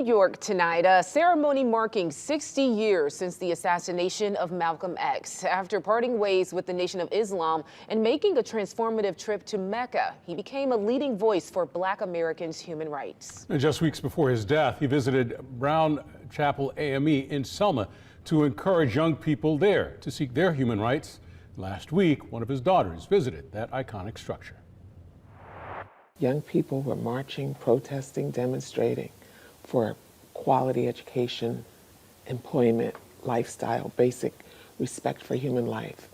New York tonight, a ceremony marking 60 years since the assassination of Malcolm X. After parting ways with the Nation of Islam and making a transformative trip to Mecca, he became a leading voice for Black Americans' human rights. And just weeks before his death, he visited Brown Chapel AME in Selma to encourage young people there to seek their human rights. Last week, one of his daughters visited that iconic structure. Young people were marching, protesting, demonstrating for quality education, employment, lifestyle, basic respect for human life.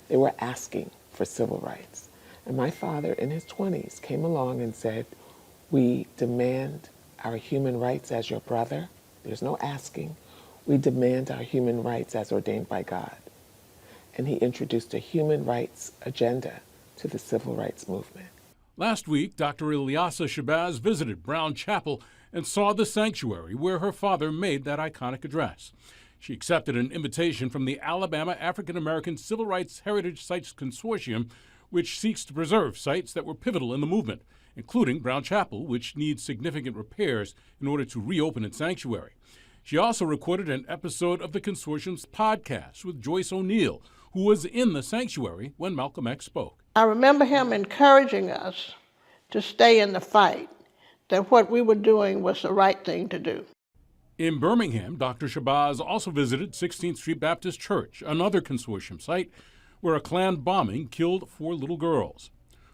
They were asking for civil rights. And my father, in his 20s, came along and said, "We demand our human rights as your brother." There's no asking. "We demand our human rights as ordained by God." And he introduced a human rights agenda to the civil rights movement. Last week, Dr. Ilyasa Shabazz visited Brown Chapel and saw the sanctuary where her father made that iconic address. She accepted an invitation from the Alabama African American Civil Rights Heritage Sites Consortium, which seeks to preserve sites that were pivotal in the movement, including Brown Chapel, which needs significant repairs in order to reopen its sanctuary. She also recorded an episode of the consortium's podcast with Joyce O'Neill, who was in the sanctuary when Malcolm X spoke. I remember him encouraging us to stay in the fight, that what we were doing was the right thing to do. In Birmingham, Dr. Shabazz also visited 16th Street Baptist Church, another consortium site, where a Klan bombing killed 4 little girls.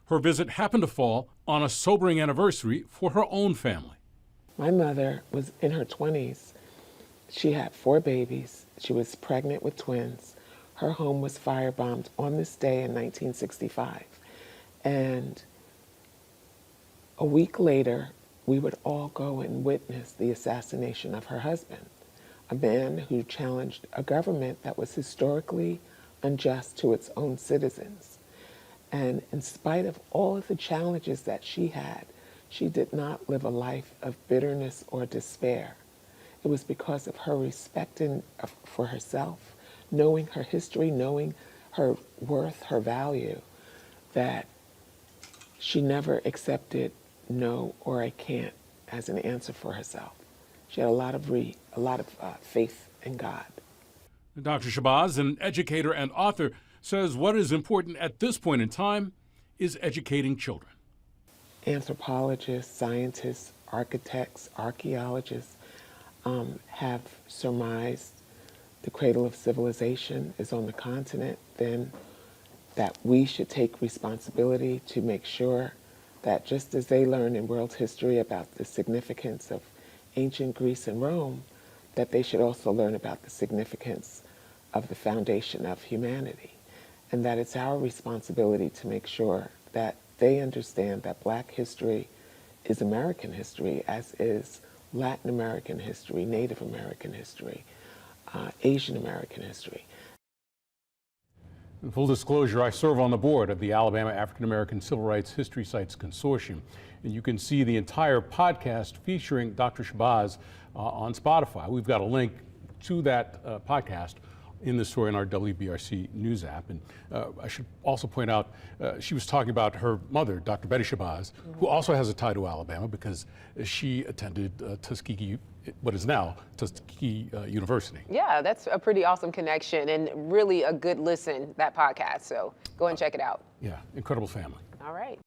Her visit happened to fall on a sobering anniversary for her own family. My mother was in her 20s. She had 4 babies. She was pregnant with twins. Her home was firebombed on this day in 1965. And a week later, we would all go and witness the assassination of her husband, a man who challenged a government that was historically unjust to its own citizens. And in spite of all of the challenges that she had, she did not live a life of bitterness or despair. It was because of her respect for herself, knowing her history, knowing her worth, her value, that she never accepted no or I can't as an answer for herself. She had a lot of faith in God. Dr. Shabazz, an educator and author, says what is important at this point in time is educating children. Anthropologists, scientists, architects, archaeologists have surmised the cradle of civilization is on the continent, then that we should take responsibility to make sure that just as they learn in world history about the significance of ancient Greece and Rome, that they should also learn about the significance of the foundation of humanity. And that it's our responsibility to make sure that they understand that Black history is American history, as is Latin American history, Native American history, Asian American history. In full disclosure, I serve on the board of the Alabama African American Civil Rights History Sites Consortium, and you can see the entire podcast featuring Dr. Shabazz on Spotify. We've got a link to that podcast in the story in our WBRC News app. And I should also point out, she was talking about her mother, Dr. Betty Shabazz, who also has a tie to Alabama because she attended Tuskegee, what is now Tuskegee University. Yeah, that's a pretty awesome connection and really a good listen, that podcast. So go and check it out. Yeah, incredible family. All right.